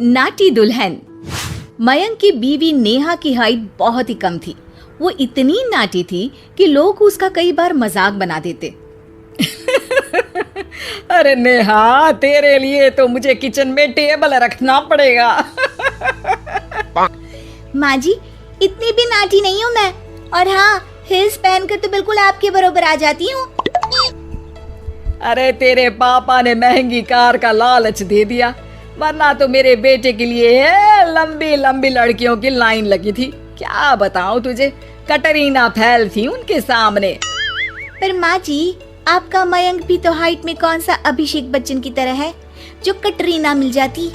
नाटी दुल्हन। मयंक की बीवी नेहा की हाइट बहुत ही कम थी। वो इतनी नाटी थी कि लोग उसका कई बार मजाक बना देते। अरे नेहा, तेरे लिए तो मुझे किचन में टेबल रखना पड़ेगा। माँ जी, इतनी भी नाटी नहीं हूँ मैं, और हाँ, हिल्स पहनकर तो बिल्कुल आपके बराबर आ जाती हूँ। अरे तेरे पापा ने महंगी कार का लालच दे दिया, वरना तो मेरे बेटे के लिए लंबी लंबी लड़कियों की लाइन लगी थी। क्या बताऊं तुझे, कटरीना फैल थी उनके सामने। पर माँ जी, आपका मयंक भी तो हाइट में कौन सा अभिषेक बच्चन की तरह है जो कटरीना मिल जाती।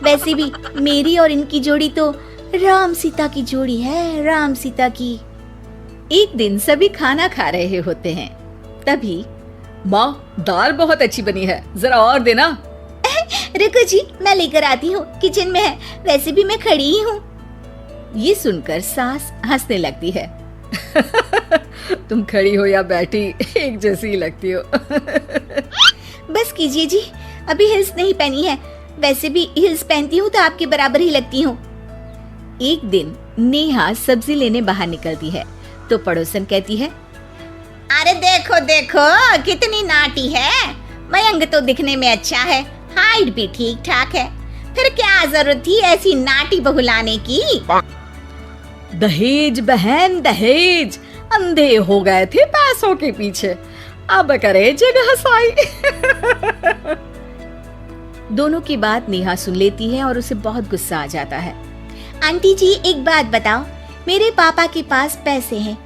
वैसे भी मेरी और इनकी जोड़ी तो राम सीता की जोड़ी है, राम सीता की। एक दिन सभी खाना खा रहे होते हैं, तभी माँ, दाल बहुत अच्छी बनी है, जरा और देना। रुको जी, मैं लेकर आती हूँ, किचन में है, वैसे भी मैं खड़ी ही हूँ। ये सुनकर सास हंसने लगती है। तुम खड़ी हो या बैठी, एक जैसी ही लगती हो। बस कीजिए जी, अभी हिल्स नहीं पहनी है, वैसे भी हिल्स पहनती हूँ तो आपके बराबर ही लगती हूँ। एक दिन नेहा सब्जी लेने बाहर निकलती है तो पड़ोसन कहती है, अरे देखो देखो कितनी नाटी है, मयंक तो दिखने में अच्छा है, हाइट भी ठीक ठाक है, फिर क्या जरूरत थी ऐसी नाटी बहू लाने की। दहेज बहन, दहेज, अंधे हो गए थे पैसों के पीछे, अब करे जगह साई। दोनों की बात नेहा सुन लेती है और उसे बहुत गुस्सा आ जाता है। आंटी जी, एक बात बताओ, मेरे पापा के पास पैसे हैं,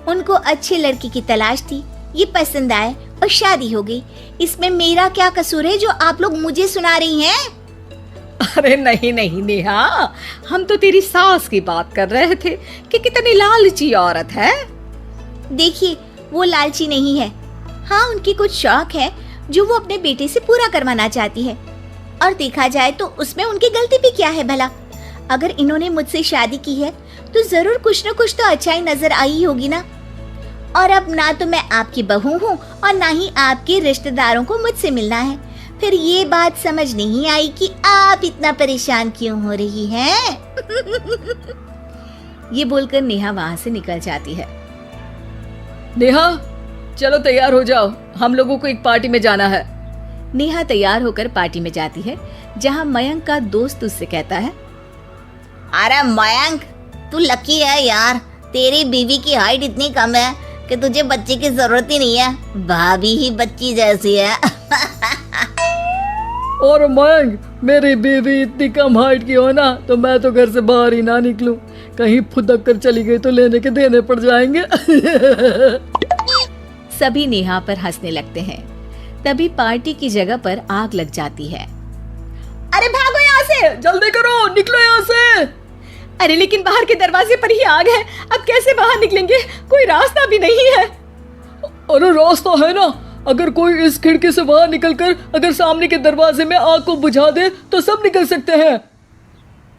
उनको अच्छी लड़की की तलाश थी, ये पसंद आए और शादी हो गई, इसमें मेरा क्या कसूर है जो आप लोग मुझे सुना रही हैं? अरे नहीं नहीं नेहा, हम तो तेरी सास की बात कर रहे थे कि कितनी लालची औरत है। देखिए, वो लालची नहीं है, हाँ, उनकी कुछ शौक है जो वो अपने बेटे से पूरा करवाना चाहती है, और देखा जाए तो उसमें उनकी गलती भी क्या है भला। अगर इन्होंने मुझसे शादी की है तो जरूर कुछ न कुछ तो अच्छाई नजर आई होगी ना। और अब ना तो मैं आपकी बहू हूँ और ना ही आपके रिश्तेदारों को मुझसे मिलना है, फिर ये बात समझ नहीं आई कि आप इतना परेशान क्यों हो रही हैं। ये बोलकर नेहा वहाँ से निकल जाती है। नेहा, चलो तैयार हो जाओ, हम लोगों को एक पार्टी में जाना है। नेहा तैयार होकर पार्टी में जाती है, जहाँ मयंक का दोस्त उससे कहता है, अरे मयंक, तू लकी है यार, तेरी बीवी की हाइट इतनी कम है कि तुझे बच्चे की जरूरत ही नहीं है, भाभी ही बच्ची जैसी है। और मयंक, मेरी बीवी इतनी कम हाइट की हो ना तो मैं तो घर से बाहर ही ना निकलूं, कहीं फुदक कर चली गई तो लेने के देने पड़ जाएंगे। सभी नेहा पर हंसने लगते हैं। तभी पार्टी की जगह पर आग लग जाती है। अरे भागो यहाँ से, जल्दी करो, निकलो यहाँ से। अरे लेकिन बाहर के दरवाजे पर ही आग है, अब कैसे बाहर निकलेंगे, कोई रास्ता भी नहीं है। अरे रास्ता है ना, अगर कोई इस खिड़की से बाहर निकलकर अगर सामने के दरवाजे में आग को बुझा दे तो सब निकल सकते हैं।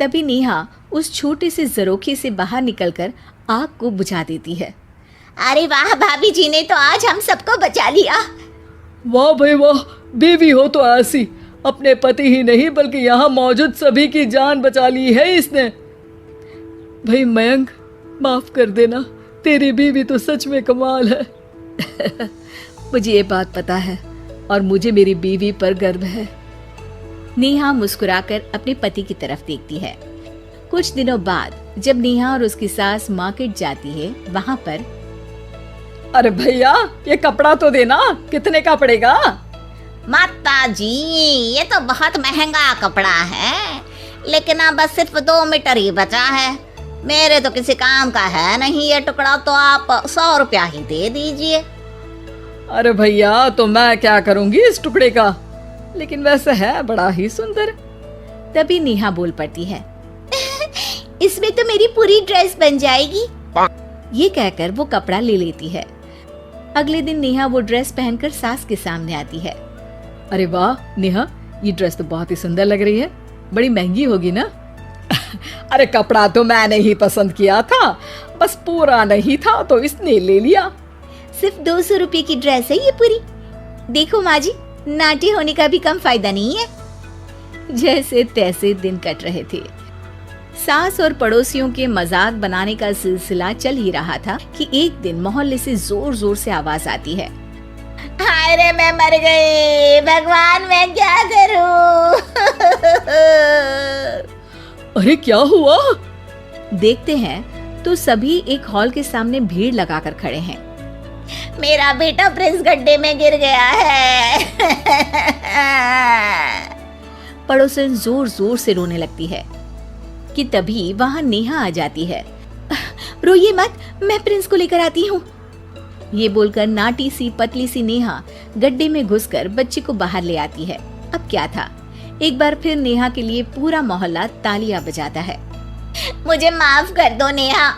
तभी नेहा उस छोटे से जरोखे से बाहर निकलकर आग को बुझा देती है। अरे वाह, भाभी जी ने तो आज हम सबको बचा लिया। वाह भाई वाह, बीवी हो तो ऐसी, अपने पति ही नहीं बल्कि यहाँ मौजूद सभी की जान बचा ली है इसने। भाई मयंक, माफ कर देना, तेरी बीवी तो सच में कमाल है। मुझे ये बात पता है और मुझे मेरी बीवी पर गर्व है। नेहा मुस्कुराकर अपने पति की तरफ देखती है। कुछ दिनों बाद जब नेहा और उसकी सास मार्केट जाती है, वहाँ पर, अरे भैया, ये कपड़ा तो देना, कितने का पड़ेगा? माता जी, ये तो बहुत महंगा कपड़ा है, लेकिन अब बस सिर्फ 2 मीटर ही बचा है, मेरे तो किसी काम का है नहीं ये टुकड़ा, तो आप 100 रुपया ही दे दीजिए। अरे भैया, तो मैं क्या करूंगी इस टुकड़े का, लेकिन वैसे है बड़ा ही सुंदर। तभी नेहा बोल पड़ती है, इसमें तो मेरी पूरी ड्रेस बन जाएगी। ये कहकर वो कपड़ा ले लेती है। अगले दिन नेहा वो ड्रेस पहनकर सास के सामने आती है। अरे वाह नेहा, ये ड्रेस तो बहुत ही सुंदर लग रही है, बड़ी महंगी होगी ना? अरे कपड़ा तो मैंने ही पसंद किया था, बस पूरा नहीं था तो इसने ले लिया। सिर्फ 200 रुपए की ड्रेस है ये पूरी। देखो माँ जी, नाटी होने का भी कम फायदा नहीं है। जैसे तैसे दिन कट रहे थे। सास और पड़ोसियों के मजाक बनाने का सिलसिला चल ही रहा था कि एक दिन मोहल्ले से जोर जोर से आवाज आती है, हाय रे मैं मर गई, भगवान मैं क्या करूं? अरे क्या हुआ? देखते हैं तो सभी एक हॉल के सामने भीड़ लगाकर खड़े हैं। मेरा बेटा प्रिंस गड्ढे में गिर गया है। पड़ोसन जोर जोर से रोने लगती है कि तभी वहां नेहा आ जाती है। रोइए मत, मैं प्रिंस को लेकर आती हूँ। ये बोलकर नाटी सी पतली सी नेहा गड्ढे में घुसकर बच्चे को बाहर ले आती है। अब क्या था, एक बार फिर नेहा के लिए पूरा मोहल्ला तालियां बजाता है। मुझे माफ कर दो नेहा,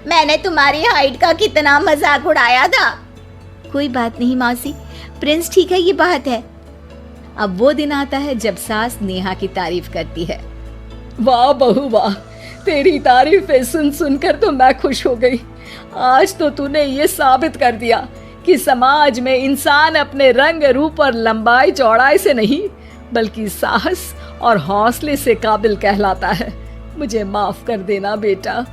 मैंने तुम्हारी हाइट का कितना मजाक उड़ाया था। कोई बात नहीं मौसी, प्रिंस ठीक है, ये बात है। अब वो दिन आता है जब सास नेहा की तारीफ करती है। वाह बहू वाह, तेरी तारीफें सुन सुनकर तो मैं खुश हो गई। आज तो तूने ये साबित कर दिया कि समाज में इंसान अपने रंग रूप और लंबाई चौड़ाई से नहीं बल्कि साहस और हौसले से काबिल कहलाता है। मुझे माफ कर देना बेटा।